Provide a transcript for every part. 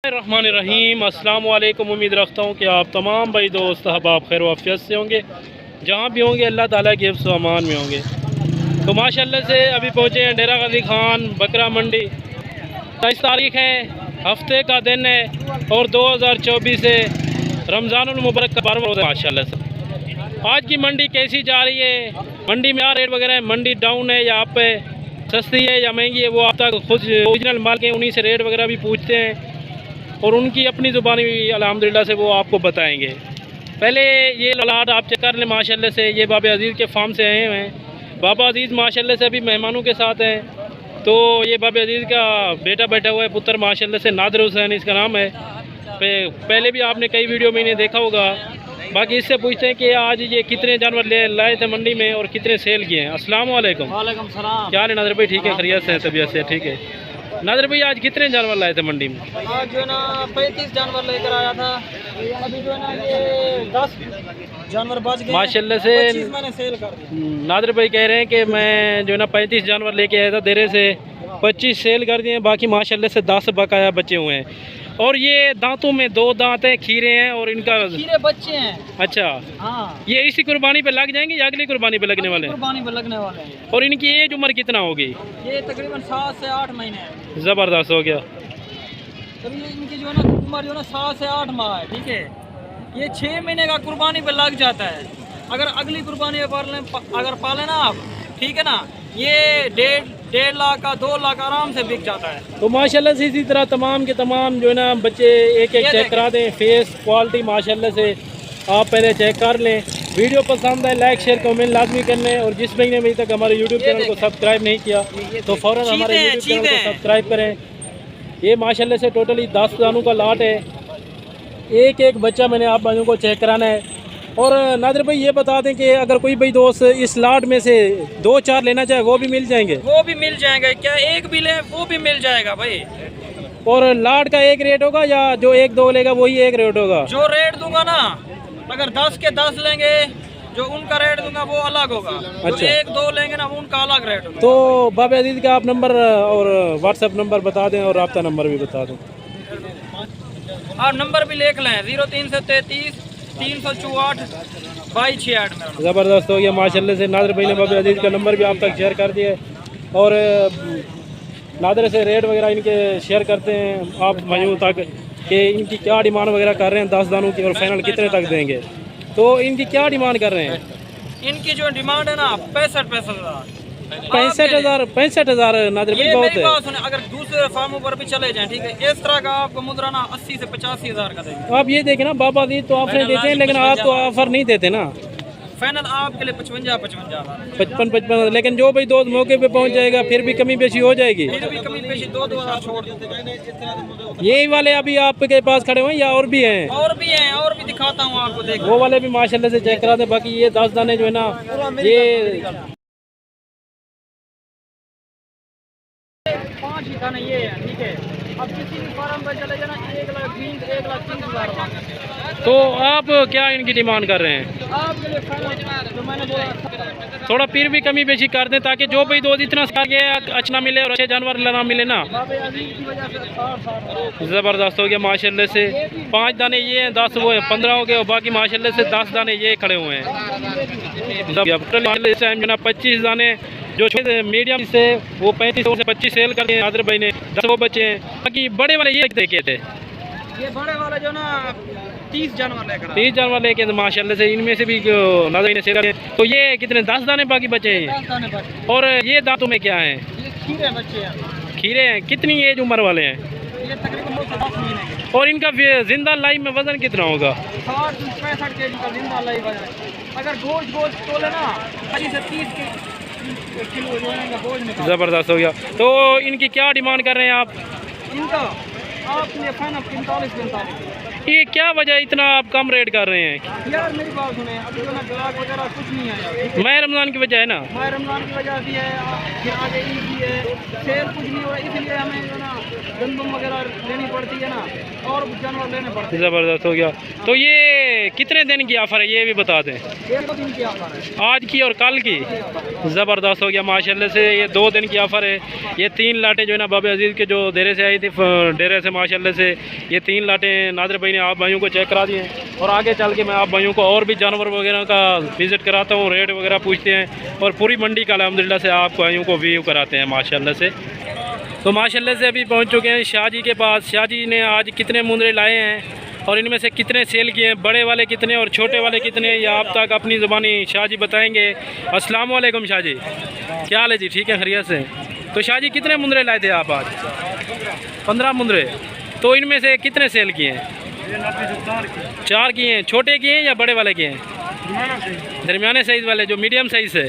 रहमानिर्रहीम। अस्सलाम वालेकुम। उम्मीद रखता हूँ कि आप तमाम भाई दोस्त अहबाब खैर वाफियत से होंगे, जहाँ भी होंगे अल्लाह ताला के हिफ्ज़ व अमान में होंगे। तो माशाल्लाह से अभी पहुँचे हैं डेरा गाजी खान बकरा मंडी। 23 तारीख़ है, हफ्ते का दिन है और 2024 से रमज़ानुल मुबारक का बारहवां रोज़ा। माशाल्लाह से आज की मंडी कैसी जा रही है, मंडी में क्या रेट वगैरह है, मंडी डाउन है या आप सस्ती है या महंगी है, वो आप तक खुद ओरिजिनल माल के उन्हीं से रेट वगैरह भी पूछते हैं और उनकी अपनी ज़ुबानी भी अल्हम्दुलिल्लाह से वो आपको बताएंगे। पहले ये लाट आप चेक कर लें। माशाल्लाह से ये बाबा अजीज़ के फार्म से आए हुए हैं। बाबा अजीज़ माशाल्लाह से अभी मेहमानों के साथ हैं। तो ये बाबा अजीज़ का बेटा बैठा हुआ है, पुत्र माशाल्लाह से नादिर हुसैन इसका नाम है। पहले भी आपने कई वीडियो में इन्हें देखा होगा। बाकी इससे पूछते हैं कि आज ये कितने जानवर लाए थे मंडी में और कितने सेल किए हैं। अस्सलाम वालेकुम। वालेकुम सलाम। क्या हाल है नादिर भाई? ठीक है, खैरियत से, तबीयत से ठीक है। नादिर भाई आज कितने जानवर लाए थे मंडी में? आज जो है ना 35 जानवर लेकर आया था। अभी जो है ना ये 10 जानवर बच गए माशाल्लाह से। 25 मैंने सेल कर दिया। नादिर भाई कह रहे हैं कि मैं जो है ना 35 जानवर लेके आया था देरे से, 25 सेल कर दिए। बाकी माशाल्लाह से 10 बकाया बचे हुए हैं। और ये दांतों में 2 दांत हैं, खीरे हैं और इनका खीरे बच्चे हैं। अच्छा, हाँ, ये इसी कुर्बानी पे लग जाएंगे या अगली कुर्बानी पे लगने वाले हैं? कुर्बानी पे लगने वाले हैं। और इनकी एज उम्र कितना होगी? ये तकरीबन 7 से 8 महीने है। ज़बरदस्त हो गया। तब ये इनकी जो है ना उम्र जो है ना 7 से 8 माह है। ठीक है, ये 6 महीने का कुर्बानी पे लग जाता है। अगर अगली कुर्बानी पे अगर पाले ना आप, ठीक है ना, ये 1.5 लाख का 2 लाख आराम से बिक जाता है। तो माशाल्लाह से इसी तरह तमाम के तमाम जो है ना बच्चे एक एक चेक करा दें। फेस क्वालिटी माशाल्लाह से आप पहले चेक कर लें। वीडियो पसंद है लाइक शेयर कमेंट लाजमी कर लें। और जिस भाई ने अभी तक हमारे यूट्यूब चैनल को सब्सक्राइब नहीं किया तो फ़ौरन हमारे यूट्यूब चैनल को सब्सक्राइब करें। ये माशाल्लाह से टोटली 10 दानों का लाट है। एक एक बच्चा मैंने आप भाइयों को चेक कराना है। और नादिर भाई ये बता दें कि अगर कोई भाई दोस्त इस लाट में से 2-4 लेना चाहे वो भी मिल जाएंगे? वो भी मिल जाएंगे। क्या एक भी ले वो भी मिल जाएगा भाई। और लाट का एक रेट होगा या जो 1-2 लेगा वही एक रेट होगा? जो रेट दूंगा ना, अगर 10 के 10 लेंगे जो उनका रेट दूंगा वो अलग होगा। अच्छा, जो 1-2 लेंगे ना वो उनका अलग रेट होगा। तो बाबा अजीज का आप नंबर और व्हाट्सएप नंबर बता दें और राब्ता नंबर भी बता दें। आप नंबर भी लिख लें 0333 364 2268। ज़बरदस्त हो गया माशाल्लाह से। नादिर भाई ने बाबा अजीज का नंबर भी आप तक शेयर कर दिया और नादिर से रेट वगैरह इनके शेयर करते हैं आप भाइयों तक कि इनकी क्या डिमांड वगैरह कर रहे हैं 10 दानों की और फाइनल कितने तक देंगे। तो इनकी क्या डिमांड कर रहे हैं? इनकी जो डिमांड है ना 65,000 नादिर भाई बहुत है। अगर दूसरे फार्मों पर भी चले जाएं, ठीक है, इस तरह का आपको मुद्रा ना 80 से 85,000 का देंगे। आप ये देखें ना बाबा अजीज तो ऑफर देते हैं लेकिन आप तो ऑफर नहीं देते ना। फाइनल आपके लिए 55,000 55 लेकिन जो भाई दोस्त मौके पे पहुंच जाएगा फिर भी कमी बेशी हो जाएगी। फिर भी कमी पेशी 2-2 छोड़ देते। यही वाले अभी आपके पास खड़े हुए हैं या और भी हैं? और भी हैं, और भी दिखाता हूँ आपको, देखो वो वाले भी माशाल्लाह से चेक करा दे। बाकी ये 10 दाने जो है ना ये 5 ही दाने ये है। ठीक है, अब किसी भी फार्म पर चले जाना 1,20,000 तो आप क्या इनकी डिमांड कर रहे हैं? आपके लिए फाइनल जो मैंने बोला थोड़ा फिर भी कमी बेशी कर दें ताकि जो भाई दोस्त इतना सार गया अच्छा मिले और अच्छे जानवर ना मिले ना। बाबा अजीज की वजह से 60 ज़बरदस्त हो गया माशाल्लाह से। 5 दाने ये हैं, 10 वो हैं, 15 हो गए और बाकी माशाल्लाह से 10 दाने ये खड़े हुए हैं। इस टाइम जो ना 25 दाने जो छोटे मीडियम से वो 35 से 25 सेल कर दिए नादिर भाई ने। 10 वो बचे हैं। बाकी बड़े वाले ये देखे थे, ये बड़े वाले जो ना 30 जानवर लेकर 30 जानवर लेके तो माशाल्लाह से इनमें से भी नादिर भाई ने सेल कर दिए। तो ये कितने 10 दाने बाकी बचे हैं। और ये दांतों में क्या है? ये खीरे बच्चे हैं। खीरे हैं। कितनी एज उम्र वाले हैं? ये तकरीबन 9 से 10 महीने के। और इनका जिंदा लाइफ में वजन कितना होगा? 60-65 केजी का जिंदा लाइव है। अगर गोश्त तोले ना 20 से 30 किलो जो है गोश्त निकाल। ज़बरदस्त हो गया। तो इनकी क्या डिमांड कर रहे हैं आप? इनका आपके लिए फाइनल 45-45। ये क्या वजह इतना आप कम रेट कर रहे हैं? यार मेरी बात सुने, अभी जो ना ग्राहक वगैरह कुछ नहीं आया। मैं रमज़ान की वजह है ना, माह रमज़ान की वजह भी है, फिर आगे ईद भी है, सेल कुछ नहीं हो रहा, इसलिए हमें जो ना गंदम वगैरह लेनी पड़ती है ना, और जानवर लेने पड़ते हैं। ज़बरदस्त हो गया। तो ये कितने दिन की ऑफ़र है ये भी बता दें। 1 दिन की ऑफर है, आज की और कल की। ज़बरदस्त हो गया माशाल्लाह से। ये 2 दिन की ऑफ़र है। ये 3 लाटें जो है ना बाबा अजीज़ के जो डेरे से आई थी डेरे से माशाल्लाह से, ये 3 लाटें नादिर भाई ने आप भाइयों को चेक करा दिए हैं। और आगे चल के मैं आप भाइयों को और भी जानवर वगैरह का विज़िट कराता हूँ, रेट वगैरह पूछते हैं और पूरी मंडी का अल्हम्दुलिल्लाह से आप भाइयों को व्यू कराते हैं माशाल्लाह से। तो माशाल्लाह से अभी पहुँच चुके हैं शाह जी के पास। शाह जी ने आज कितने मुंदरे लाए हैं और इनमें से कितने सेल किए हैं, बड़े वाले कितने और छोटे वाले कितने, ये आप तक अपनी ज़ुबानी शाह जी बताएंगे। अस्सलाम वालेकुम शाह जी, क्या हाल है जी? ठीक है, खैरियत से। तो शाह जी कितने मुंदरे लाए थे आप आज? 15 मुंदरे। तो इनमें से कितने सेल किए हैं? 4 किए हैं। छोटे किए हैं या बड़े वाले किए हैं? दरमियाने साइज़ वाले, जो मीडियम साइज़ है।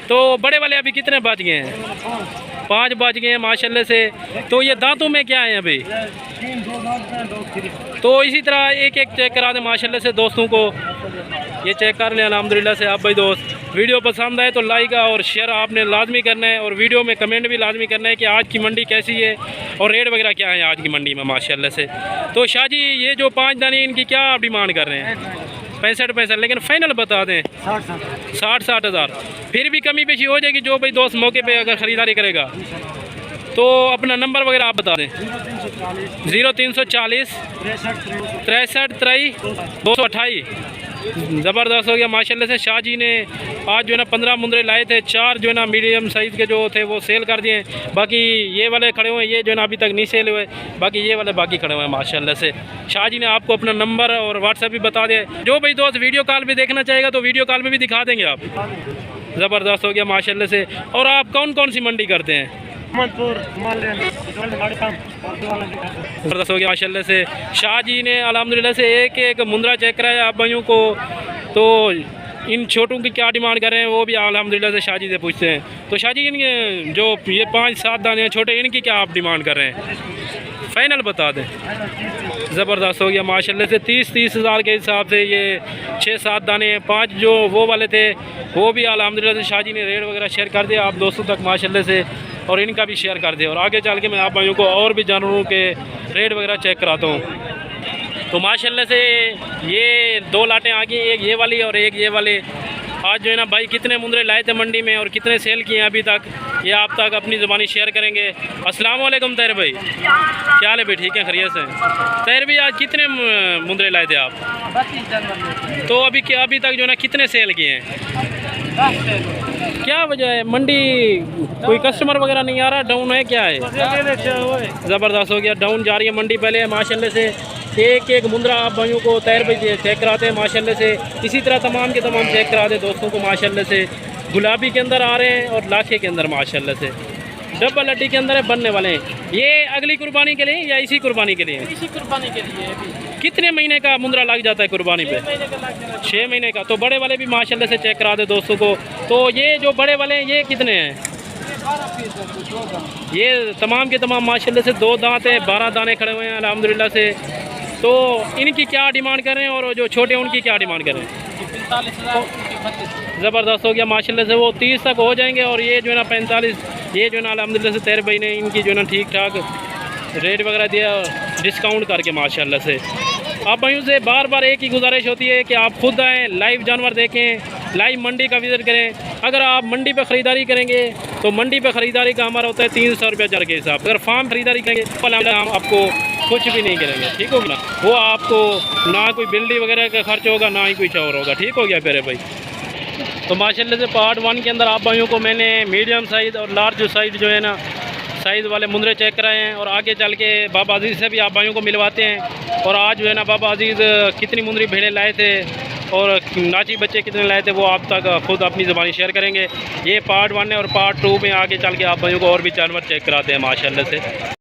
तो बड़े वाले अभी कितने बच गए हैं? 5 बच गए हैं माशाल्लाह से। तो ये दांतों में क्या है अभी? 3 तो इसी तरह एक एक चेक करा दें माशाल्लाह से दोस्तों को। ये चेक कर लें अल्हम्दुलिल्लाह से। आप भाई दोस्त वीडियो पसंद आए तो लाइक और शेयर आपने लाजमी करना है, और वीडियो में कमेंट भी लाजमी करना है कि आज की मंडी कैसी है और रेट वगैरह क्या है आज की मंडी में माशाल्लाह से। तो शाह जी ये जो 5 दाने इनकी क्या आप डिमांड कर रहे हैं? 65, लेकिन फाइनल बता दें 60 हज़ार। फिर भी कमी पेशी हो जाएगी जो भाई दोस्त मौके पे अगर ख़रीदारी करेगा। तो अपना नंबर वगैरह आप बता दें। 0340 63 228। ज़बरदस्त हो गया माशाल्लाह से। शाह जी ने आज जो है ना 15 मुंदरे लाए थे, 4 जो है ना मीडियम साइज़ के जो थे वो सेल कर दिए। बाकी ये वाले खड़े हुए हैं, ये जो है ना अभी तक नहीं सेल हुए, बाकी ये वाले बाकी खड़े हुए हैं माशाल्लाह से। शाह जी ने आपको अपना नंबर और व्हाट्सएप भी बता दिया। जो भाई दोस्त वीडियो कॉल भी देखना चाहेगा तो वीडियो कॉल में भी दिखा देंगे आप। ज़बरदस्त हो गया माशाल्लाह से। और आप कौन कौन सी मंडी करते हैं? ज़बरदस्त हो गया माशाल्लाह से। शाह जी ने अल्हम्दुलिल्लाह से एक एक मुंदरा चेक कराया आप भाइयों को। तो इन छोटों की क्या डिमांड कर रहे हैं वो भी अल्हम्दुलिल्लाह से शाह जी से पूछते हैं। तो शाह जी इन जो ये 5-7 दाने हैं छोटे, इनकी क्या आप डिमांड कर रहे हैं? फाइनल बता दें। ज़बरदस्त हो गया माशाल्लाह से। 30 हज़ार के हिसाब से ये 6-7 दाने हैं। 5 जो वो वाले थे वो भी अल्हम्दुलिल्लाह से शाह जी ने रेट वगैरह शेयर कर दिया आप दोस्तों तक माशाल्लाह से, और इनका भी शेयर कर दिया। और आगे चल के मैं आप भाइयों को और भी जानवरों के रेट वगैरह चेक कराता हूँ। तो माशाल्लाह से ये 2 लाटें आ गई, एक ये वाली और एक ये वाली। आज जो है ना भाई कितने मुंदरे लाए थे मंडी में और कितने सेल किए हैं अभी तक, ये आप तक अपनी ज़ुबानी शेयर करेंगे। अस्सलाम वालेकुम तैर भाई, क्या हाल है भाई? ठीक है, खैरियत से। तैर भाई आज कितने मुंदरे लाए थे आप? 32 जानवर। तो अभी तक जो है ना कितने सेल किए हैं? 10 सेल। क्या वजह है? मंडी कोई कस्टमर वगैरह नहीं आ रहा, डाउन है क्या है? ज़बरदस्त हो गया, डाउन जा रही है मंडी पहले माशाल्लाह से। एक एक मुंदरा आप भाइयों को तैर भाई चेक कराते हैं माशाल्लाह से। इसी तरह तमाम के तमाम चेक करा दे दोस्तों को माशाल्लाह से। गुलाबी के अंदर आ रहे हैं और लाखे के अंदर माशाल्लाह से। डबल हड्डी के अंदर है, बनने वाले हैं। ये अगली कुर्बानी के लिए या इसी कुर्बानी के लिए? इसी कुर्बानी के लिए। कितने महीने का मुंदरा लग जाता है कुर्बानी पे? 6 महीने का। तो बड़े वाले भी माशाल्लाह से चेक करा दे दोस्तों को। तो ये जो बड़े वाले हैं ये कितने हैं? ये तमाम के तमाम माशाल्लाह से 2 दांत है, 12 दाने खड़े हुए हैं अल्हम्दुलिल्लाह से। तो इनकी क्या डिमांड कर रहे हैं और जो छोटे हैं उनकी क्या डिमांड कर रहे हैं? 45,000। ज़बरदस्त हो गया माशाल्लाह से। वो 30 तक हो जाएंगे और ये जो है ना 45, ये जो है ना अल्हम्दुलिल्लाह से तैर भाई ने इनकी जो है ना ठीक ठाक रेट वगैरह दिया डिस्काउंट करके माशाल्लाह से। आप भाइयों से बार बार एक ही गुजारिश होती है कि आप खुद आएँ, लाइव जानवर देखें, लाइव मंडी का विज़िट करें। अगर आप मंडी पर ख़रीदारी करेंगे तो मंडी पर ख़रीदारी का हमारा होता है 300 रुपये जर के हिसाब। अगर फार्म खरीदारी करेंगे तो हम आपको कुछ भी नहीं करेंगे, ठीक होगा ना? वो आपको ना कोई बिल्डी वगैरह का खर्च होगा, ना ही कुछ और होगा, ठीक हो गया प्यारे भाई। तो माशाल्लाह से पार्ट 1 के अंदर आप भाइयों को मैंने मीडियम साइज़ और लार्ज साइज़ जो है ना साइज़ वाले मुंदरे चेक कराए हैं, और आगे चल के बाबा अजीज़ से भी आप भाइयों को मिलवाते हैं। और आज जो है ना बाबा अजीज़ कितनी मुंदरी भेड़ें लाए थे और नाची बच्चे कितने लाए थे वो आप तक खुद अपनी ज़बानी शेयर करेंगे। ये पार्ट 1 है, और पार्ट 2 में आगे चल के आप भाइयों को और भी जानवर चेक कराते हैं माशाल्लाह से।